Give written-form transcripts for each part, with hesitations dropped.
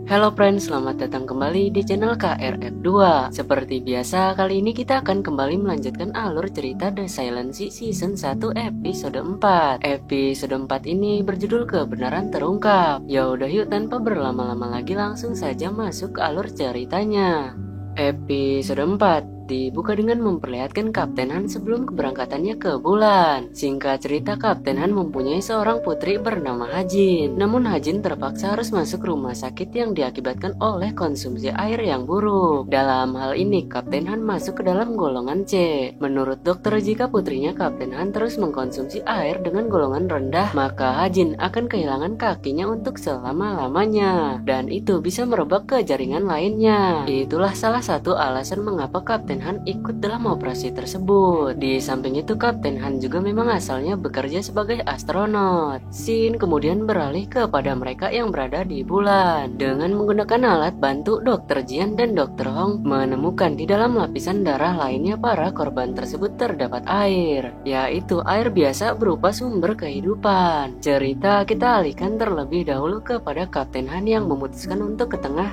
Halo friends, selamat datang kembali di channel KRF2. Seperti biasa, kali ini kita akan kembali melanjutkan alur cerita The Silent Sea Season 1 episode 4. Episode 4 ini berjudul Kebenaran Terungkap. Ya udah yuk, tanpa berlama-lama lagi langsung saja masuk ke alur ceritanya. Episode 4 dibuka dengan memperlihatkan Kapten Han sebelum keberangkatannya ke bulan. Singkat cerita, Kapten Han mempunyai seorang putri bernama Hajin. Namun Hajin terpaksa harus masuk rumah sakit yang diakibatkan oleh konsumsi air yang buruk. Dalam hal ini, Kapten Han masuk ke dalam golongan C. Menurut dokter, jika putrinya Kapten Han terus mengkonsumsi air dengan golongan rendah, maka Hajin akan kehilangan kakinya untuk selama-lamanya. Dan itu bisa merebak ke jaringan lainnya. Itulah salah satu alasan mengapa Kapten Han ikut dalam operasi tersebut. Di samping itu, Kapten Han juga memang asalnya bekerja sebagai astronot. Scene kemudian beralih kepada mereka yang berada di bulan. Dengan menggunakan alat bantu, Dr. Jian dan Dr. Hong menemukan di dalam lapisan darah lainnya para korban tersebut terdapat air, yaitu air biasa berupa sumber kehidupan. Cerita kita alihkan terlebih dahulu kepada Kapten Han yang memutuskan untuk ke tengah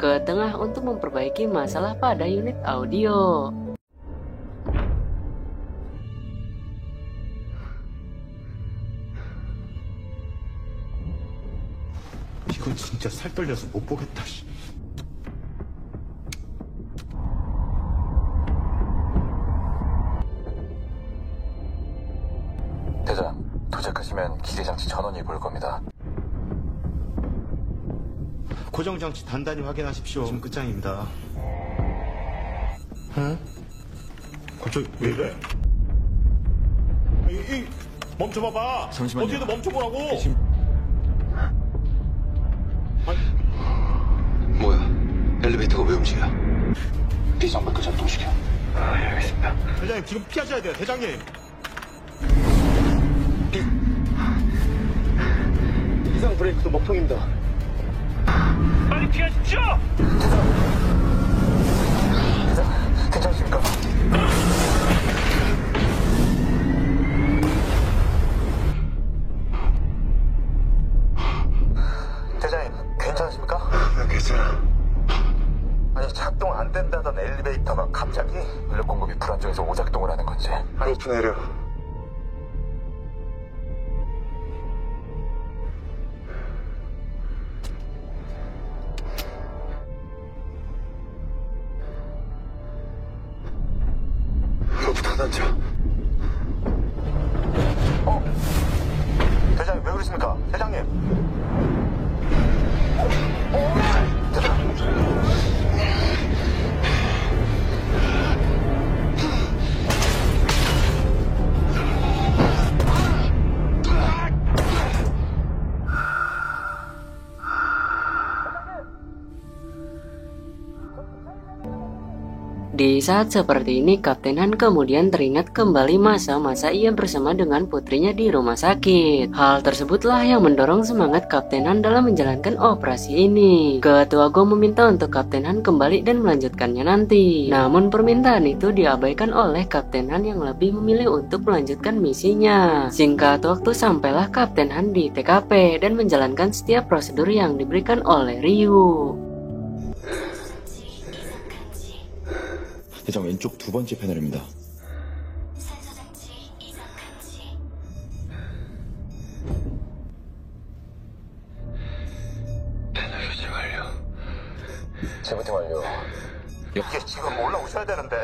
untuk memperbaiki masalah pada unit audio. 이건 진짜 살 떨려서 못 보겠다. 대장, 도착하시면 기대장치 전원이 보일 겁니다. 고정장치 단단히 확인하십시오. 지금 끝장입니다. 응? 갑자기 왜 이래? 멈춰봐봐. 잠시만요. 어디에도 멈춰보라고. 뭐야? 엘리베이터가 왜 움직여? 비상벨트 작동시켜. 알겠습니다. 대장님, 지금 피하셔야 돼요. 대장님. 비상 브레이크도 먹통입니다. 빨리 피하십시오. 대장, 괜찮으십니까? 대장님, 괜찮으십니까? 괜찮아. 아니, 작동 안 된다던 엘리베이터가 갑자기 인력 공급이 불안정해서 오작동을 하는 건지. 로프 내려. 로프 닫았죠. 대장님, 왜 그러십니까? 대장님. Di saat seperti ini, Kapten Han kemudian teringat kembali masa-masa ia bersama dengan putrinya di rumah sakit. Hal tersebutlah yang mendorong semangat Kapten Han dalam menjalankan operasi ini. Ketua Gong meminta untuk Kapten Han kembali dan melanjutkannya nanti. Namun permintaan itu diabaikan oleh Kapten Han yang lebih memilih untuk melanjutkan misinya. Singkat waktu, sampailah Kapten Han di TKP dan menjalankan setiap prosedur yang diberikan oleh Ryu. 대장 왼쪽 두 번째 패널입니다. 패널 유지 완료. 재부팅 완료. 이게 지금 올라오셔야 되는데.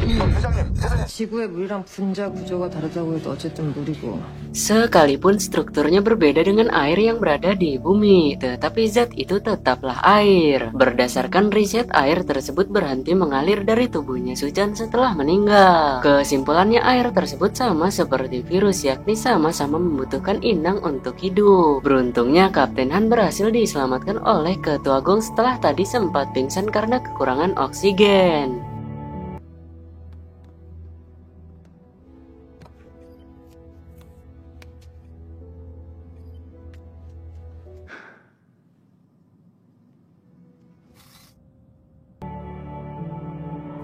대장님, 대장님. 지구의 물이랑 분자 구조가 다르다고 해도 어쨌든 물이고. Sekalipun strukturnya berbeda dengan air yang berada di bumi, tetapi zat itu tetaplah air. Berdasarkan riset, air tersebut berhenti mengalir dari tubuhnya Suchan setelah meninggal. Kesimpulannya, air tersebut sama seperti virus, yakni sama-sama membutuhkan inang untuk hidup. Beruntungnya, Kapten Han berhasil diselamatkan oleh Ketua Gong setelah tadi sempat pingsan karena kekurangan oksigen.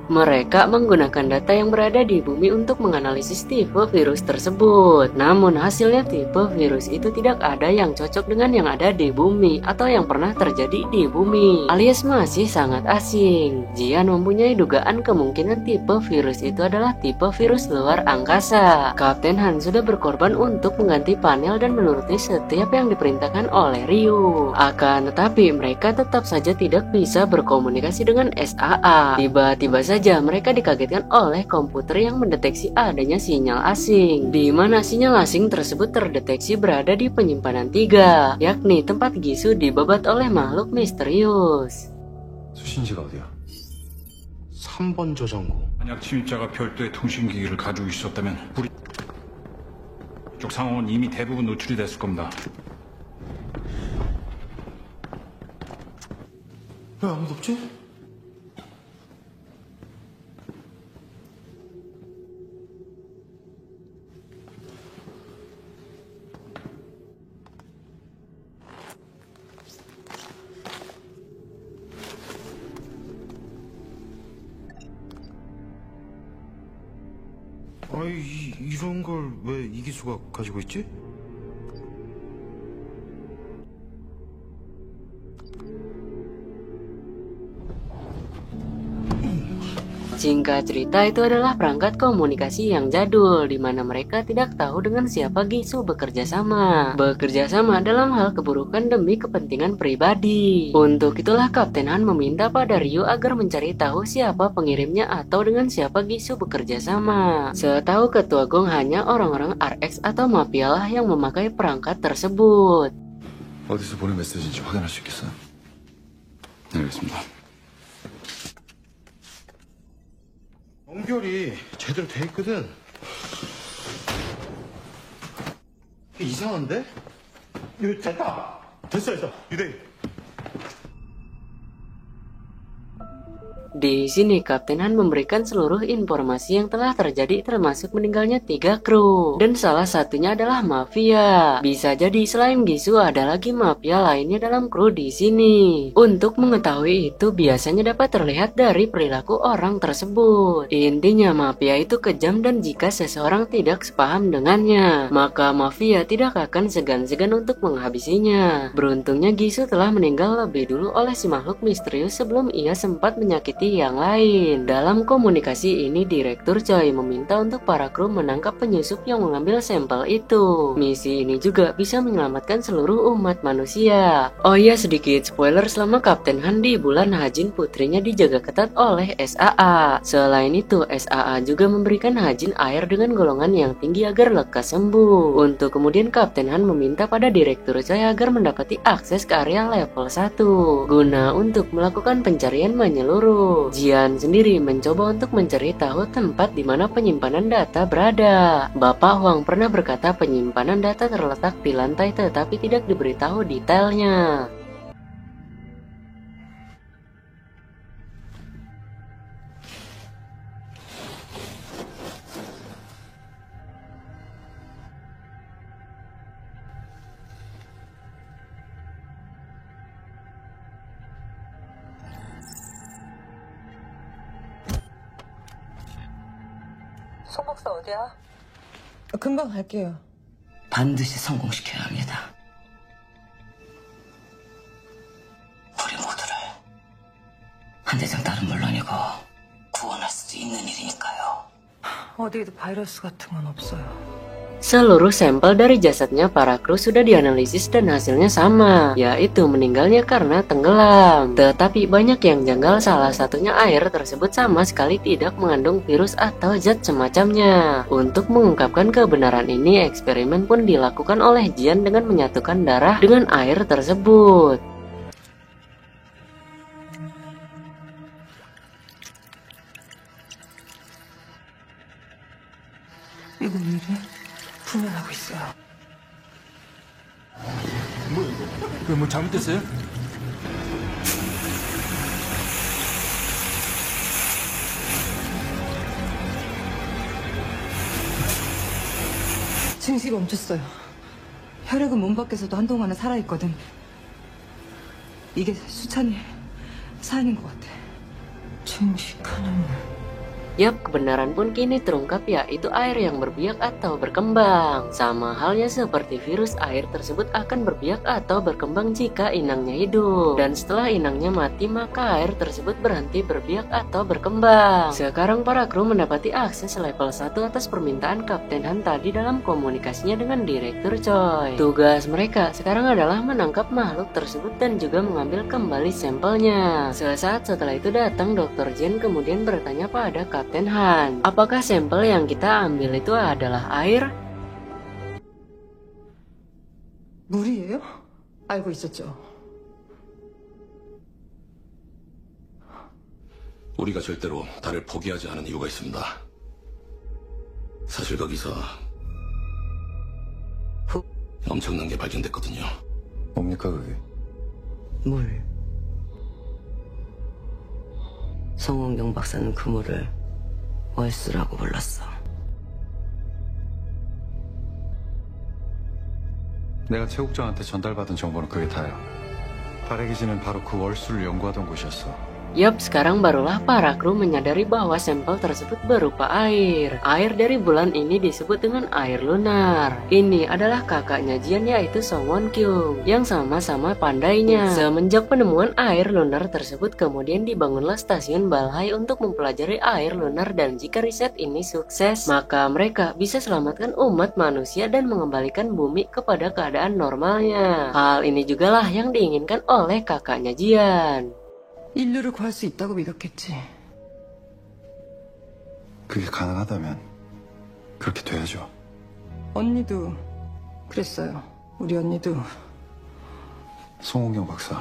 Mereka menggunakan data yang berada di bumi untuk menganalisis tipe virus tersebut. Namun hasilnya tipe virus itu tidak ada yang cocok dengan yang ada di bumi atau yang pernah terjadi di bumi, alias masih sangat asing. Jian mempunyai dugaan kemungkinan tipe virus itu adalah tipe virus luar angkasa. Kapten Han sudah berkorban untuk mengganti panel dan menuruti setiap yang diperintahkan oleh Ryu. Akan tetapi mereka tetap saja tidak bisa berkomunikasi dengan SAA. Tiba-tiba saja mereka dikagetkan oleh komputer yang mendeteksi adanya sinyal asing, di mana sinyal asing tersebut terdeteksi berada di penyimpanan 3, yakni tempat Gisu dibabat oleh makhluk misterius. 수신지가 어디야? 3번 저장고. 만약 침입자가 별도의 통신기기를 가지고 있었다면 우리 쪽 상황은 이미 대부분 노출이 됐을 겁니다. 왜 아무도 없지? 아이, 이런 걸 왜 이기수가 가지고 있지? Singkat cerita, itu adalah perangkat komunikasi yang jadul, di mana mereka tidak tahu dengan siapa Gisu bekerja sama dalam hal keburukan demi kepentingan pribadi. Untuk itulah Kapten Han meminta pada Ryu agar mencari tahu siapa pengirimnya atau dengan siapa Gisu bekerja sama. Setahu Ketua Gong, hanya orang-orang RX atau mafia lah yang memakai perangkat tersebut. 어디서 보낸 메시지인지 확인할 수 있겠어요? 네, 알겠습니다. 연결이 제대로 돼 있거든. 이게 이상한데? 이거 됐다. 됐어. 유대인. Di sini Kapten Han memberikan seluruh informasi yang telah terjadi, termasuk meninggalnya 3 kru, dan salah satunya adalah mafia. Bisa jadi selain Gisu ada lagi mafia lainnya dalam kru di sini. Untuk mengetahui itu biasanya dapat terlihat dari perilaku orang tersebut. Intinya mafia itu kejam, dan jika seseorang tidak sepaham dengannya, maka mafia tidak akan segan-segan untuk menghabisinya. Beruntungnya Gisu telah meninggal lebih dulu oleh si makhluk misterius sebelum ia sempat menyakiti yang lain. Dalam komunikasi ini Direktur Choi meminta untuk para kru menangkap penyusup yang mengambil sampel itu. Misi ini juga bisa menyelamatkan seluruh umat manusia. Oh iya, sedikit spoiler, selama Kapten Han di bulan Hajin, putrinya dijaga ketat oleh SAA. Selain itu SAA juga memberikan Hajin air dengan golongan yang tinggi agar lekas sembuh. Untuk kemudian Kapten Han meminta pada Direktur Choi agar mendapati akses ke area level 1 guna untuk melakukan pencarian menyeluruh. Jian sendiri mencoba untuk mencari tahu tempat di mana penyimpanan data berada. Bapak Huang pernah berkata penyimpanan data terletak di lantai, tetapi tidak diberitahu detailnya. 송 박사 어디야? 금방 갈게요. 반드시 성공시켜야 합니다. 우리 모두를 한 대장 딸은 물론이고 구원할 수도 있는 일이니까요. 어디에도 바이러스 같은 건 없어요. Seluruh sampel dari jasadnya para kru sudah dianalisis dan hasilnya sama, yaitu meninggalnya karena tenggelam. Tetapi banyak yang janggal, salah satunya air tersebut sama sekali tidak mengandung virus atau zat semacamnya. Untuk mengungkapkan kebenaran ini, eksperimen pun dilakukan oleh Jian dengan menyatukan darah dengan air tersebut. 이거 왜 이래? 분열하고 있어요. 뭐야 이거? 왜 뭐 잘못됐어요? 증식이 멈췄어요. 혈액은 몸 밖에서도 한동안은 살아있거든. 이게 수찬이 사인인 것 같아. 증식하는 Yap, kebenaran pun kini terungkap, yaitu air yang berbiak atau berkembang. Sama halnya seperti virus, air tersebut akan berbiak atau berkembang jika inangnya hidup. Dan setelah inangnya mati, maka air tersebut berhenti berbiak atau berkembang. Sekarang para kru mendapati akses level 1 atas permintaan Kapten Han tadi dalam komunikasinya dengan Direktur Choi. Tugas mereka sekarang adalah menangkap makhluk tersebut dan juga mengambil kembali sampelnya. Sesaat setelah itu datang Dr. Jen kemudian bertanya pada Kapten Han, apakah sampel yang kita ambil itu adalah air? 물이에요? 알고 있었죠. 우리가 절대로 달을 포기하지 않은 이유가 있습니다. 사실 거기서 엄청난 게 발견됐거든요. 뭡니까 그게? 물. 성원경 박사는 그 물을 월수라고 불렀어. 내가 최국장한테 전달받은 정보는 그게 다야. 달의 기지는 바로 그 월수를 연구하던 곳이었어. Yup, sekarang barulah para kru menyadari bahwa sampel tersebut berupa air. Air dari bulan ini disebut dengan air lunar. Ini adalah kakaknya Jian, yaitu Song Won Kyung, yang sama-sama pandainya. Semenjak penemuan air lunar tersebut, kemudian dibangunlah stasiun Balhai untuk mempelajari air lunar, dan jika riset ini sukses, maka mereka bisa selamatkan umat manusia dan mengembalikan bumi kepada keadaan normalnya. Hal ini jugalah yang diinginkan oleh kakaknya Jian. 인류를 구할 수 있다고 믿었겠지. 그게 가능하다면 그렇게 돼야죠. 언니도 그랬어요. 우리 언니도 송홍경 박사.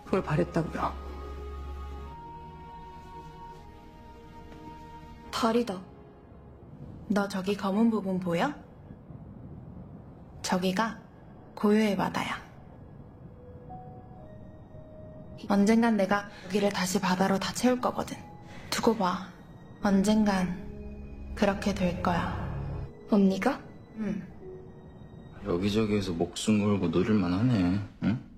그걸 바랬다고요. 달이다. 너 저기 검은 부분 보여? 저기가 고요의 바다야. 언젠간 내가 여기를 다시 바다로 다 채울 거거든. 두고 봐. 언젠간 그렇게 될 거야. 언니가? 응. 여기저기에서 목숨 걸고 노릴만 하네. 응?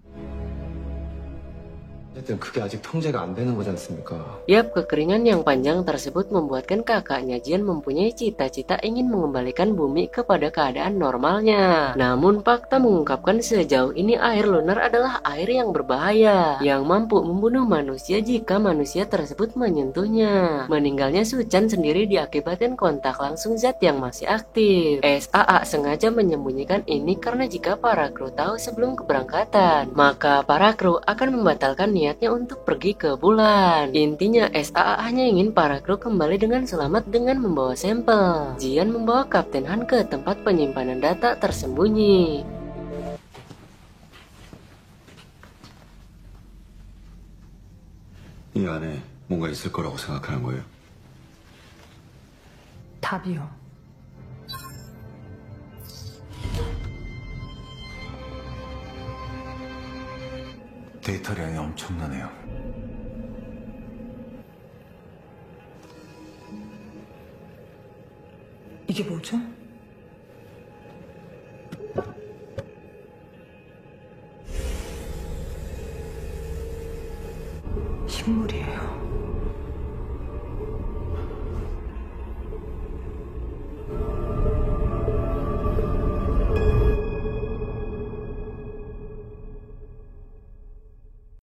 어쨌든 그게 아직 통제가 안 되는 거지 않습니까? Yap, kekeringan yang panjang tersebut membuatkan kakaknya Jian mempunyai cita-cita ingin mengembalikan bumi kepada keadaan normalnya. Namun fakta mengungkapkan sejauh ini air lunar adalah air yang berbahaya, yang mampu membunuh manusia jika manusia tersebut menyentuhnya. Meninggalnya Su Chan sendiri diakibatkan kontak langsung zat yang masih aktif. SAA sengaja menyembunyikan ini karena jika para kru tahu sebelum keberangkatan, maka para kru akan membatalkan niatnya untuk pergi ke bulan. Intinya SAA hanya ingin para kru kembali dengan selamat dengan membawa sampel. Jian membawa Kapten Han ke tempat penyimpanan data tersembunyi. 이 안에 뭔가 있을 거라고 생각하는 거예요? 답이요. 데이터량이 엄청나네요. 이게 뭐죠? 식물이에요.